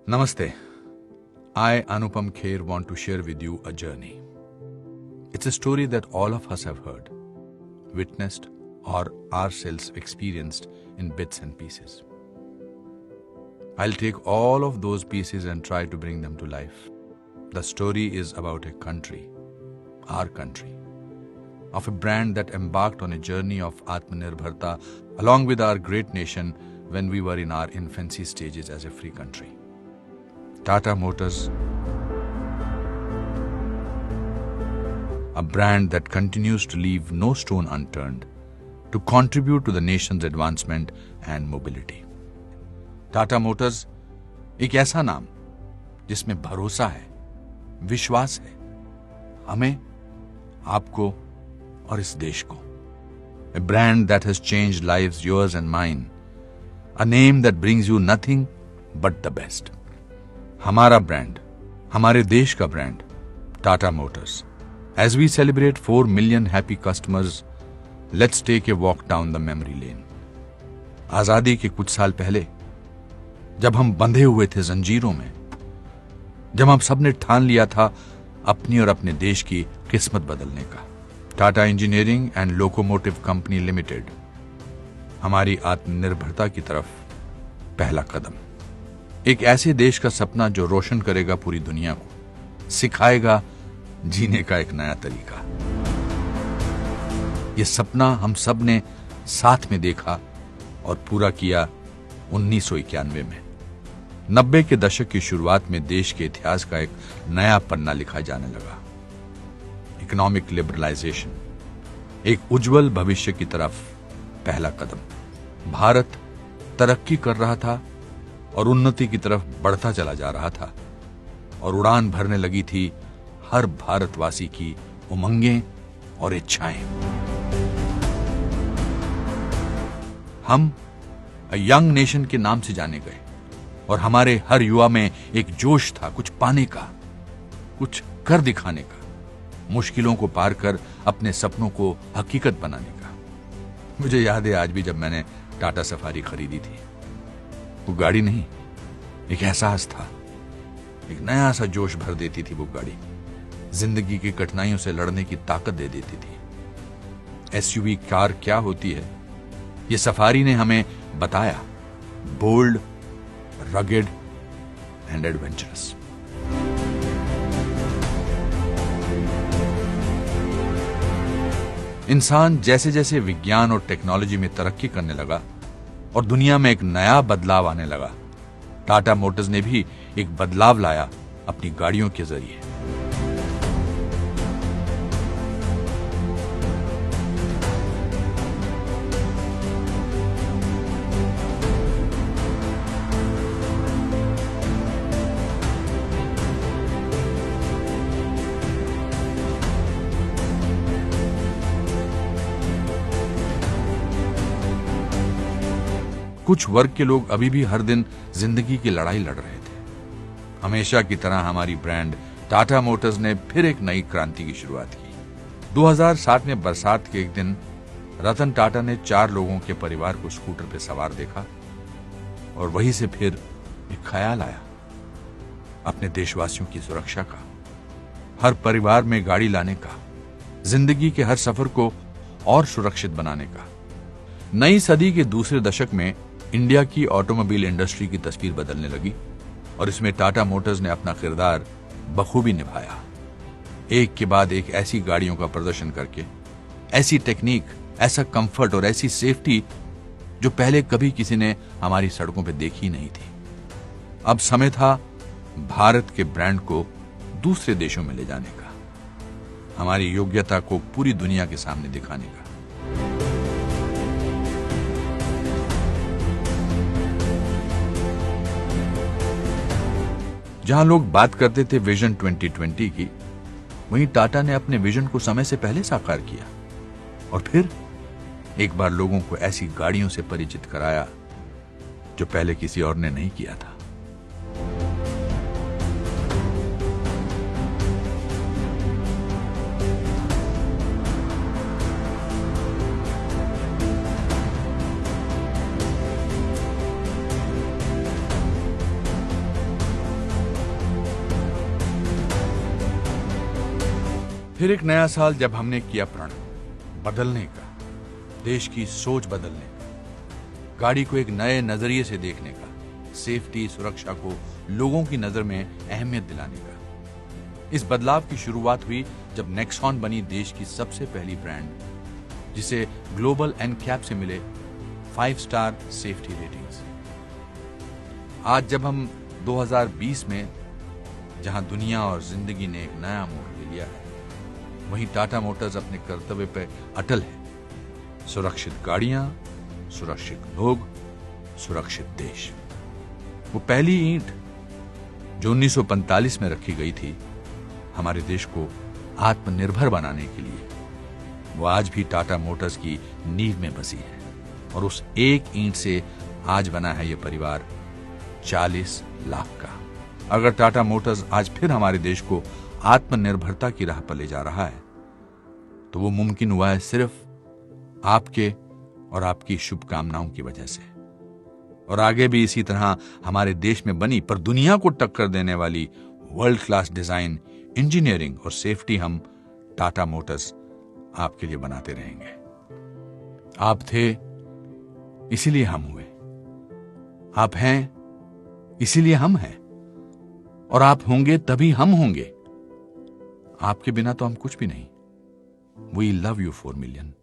Namaste. I, Anupam Kher, want to share with you a journey. It's a story that all of us have heard, witnessed, or ourselves experienced in bits and pieces. I'll take all of those pieces and try to bring them to life. The story is about a country, our country, of a brand that embarked on a journey of Atmanirbharta along with our great nation when we were in our infancy stages as a free country. Tata Motors, a brand that continues to leave no stone unturned to contribute to the nation's advancement and mobility. Tata Motors एक ऐसा नाम जिसमें भरोसा है, विश्वास है, हमें, आपको और इस देश को. A brand that has changed lives, yours and mine. A name that brings you nothing but the best. हमारा ब्रांड, हमारे देश का brand, Tata Motors. As we celebrate 4 million happy customers, let's take a walk down the memory lane. आजादी के कुछ साल पहले, जब हम बंधे हुए थे जंजीरों में, जब हम सबने ठान लिया था अपनी और अपने देश की किस्मत बदलने का, Tata engineering and locomotive company limited हमारी आत्मनिर्भरता की तरफ पहला कदम. एक ऐसे देश का सपना जो रोशन करेगा पूरी दुनिया को, सिखाएगा जीने का एक नया तरीका. ये सपना हम सब ने साथ में देखा और पूरा किया 1991 में. 90 के दशक की शुरुआत में देश के इतिहास का एक नया पन्ना लिखा जाने लगा. इकोनॉमिक लिबरलाइजेशन, एक उज्जवल भविष्य की तरफ पहला कदम. भारत तरक्की कर रहा था और उन्नति की तरफ बढ़ता चला जा रहा था और उड़ान भरने लगी थी हर भारतवासी की उमंगें और इच्छाएं. हम यंग नेशन के नाम से जाने गए और हमारे हर युवा में एक जोश था कुछ पाने का, कुछ कर दिखाने का, मुश्किलों को पार कर अपने सपनों को हकीकत बनाने का. मुझे याद है आज भी जब मैंने टाटा सफारी खरीदी थी. वो गाड़ी नहीं, एक एहसास था. एक नया सा जोश भर देती थी वो गाड़ी. जिंदगी की कठिनाइयों से लड़ने की ताकत दे देती थी. एसयूवी कार क्या होती है, ये सफारी ने हमें बताया. Bold, rugged and adventurous. इंसान जैसे जैसे विज्ञान और टेक्नोलॉजी में तरक्की करने लगा और दुनिया में एक नया बदलाव आने लगा, टाटा मोटर्स ने भी एक बदलाव लाया अपनी गाड़ियों के जरिए. कुछ वर्ग के लोग अभी भी हर दिन जिंदगी की लड़ाई लड़ रहे थे. हमेशा की तरह हमारी ब्रांड टाटा मोटर्स ने फिर एक नई क्रांति की शुरुआत की. 2007 में बरसात के एक दिन रतन टाटा ने 4 लोगों के परिवार को स्कूटर पर सवार देखा और वहीं से फिर एक ख्याल आया अपने देशवासियों की सुरक्षा का, हर परिवार में गाड़ी लाने का, जिंदगी के हर सफर को और सुरक्षित बनाने का. नई सदी के दूसरे दशक में इंडिया की ऑटोमोबाइल इंडस्ट्री की तस्वीर बदलने लगी और इसमें टाटा मोटर्स ने अपना किरदार बखूबी निभाया. एक के बाद एक ऐसी गाड़ियों का प्रदर्शन करके, ऐसी टेक्निक, ऐसा कंफर्ट और ऐसी सेफ्टी जो पहले कभी किसी ने हमारी सड़कों पर देखी नहीं थी. अब समय था भारत के ब्रांड को दूसरे देशों में ले जाने का, हमारी योग्यता को पूरी दुनिया के सामने दिखाने का. जहां लोग बात करते थे विजन 2020 की, वहीं टाटा ने अपने विजन को समय से पहले साकार किया और फिर एक बार लोगों को ऐसी गाड़ियों से परिचित कराया जो पहले किसी और ने नहीं किया था. फिर एक नया साल जब हमने किया प्रण बदलने का, देश की सोच बदलने का, गाड़ी को एक नए नजरिए से देखने का, सेफ्टी सुरक्षा को लोगों की नजर में अहमियत दिलाने का। इस बदलाव की शुरुआत हुई जब नेक्सॉन बनी देश की सबसे पहली ब्रांड, जिसे ग्लोबल एनकैप से मिले 5 स्टार सेफ्टी रेटिंग्स। आज जब हम 2020 में जहां दुनिया और जिंदगी ने एक नया मोड़ ले लिया है, वहीं टाटा मोटर्स अपने कर्तव्य पर अटल है। सुरक्षित गाड़ियां, सुरक्षित लोग, सुरक्षित देश। वो पहली ईंट जो 1945 में रखी गई थी हमारे देश को आत्मनिर्भर बनाने के लिए, वो आज भी टाटा मोटर्स की नींव में बसी है। और उस एक ईंट से आज बना है ये परिवार 40 लाख का। अगर टाटा मोटर्स आज फिर हमारे देश को आत्मनिर्भरता की राह पर ले जा रहा है, तो वो मुमकिन हुआ है सिर्फ आपके और आपकी शुभकामनाओं की वजह से। और आगे भी इसी तरह हमारे देश में बनी पर दुनिया को टक्कर देने वाली वर्ल्ड क्लास डिजाइन, इंजीनियरिंग और सेफ्टी हम टाटा मोटर्स आपके लिए बनाते रहेंगे। आप थे इसीलिए हम हुए, आप हैं इसीलिए हम हैं, और आप होंगे तभी हम होंगे। आपके बिना तो हम कुछ भी नहीं। We love you 4 million.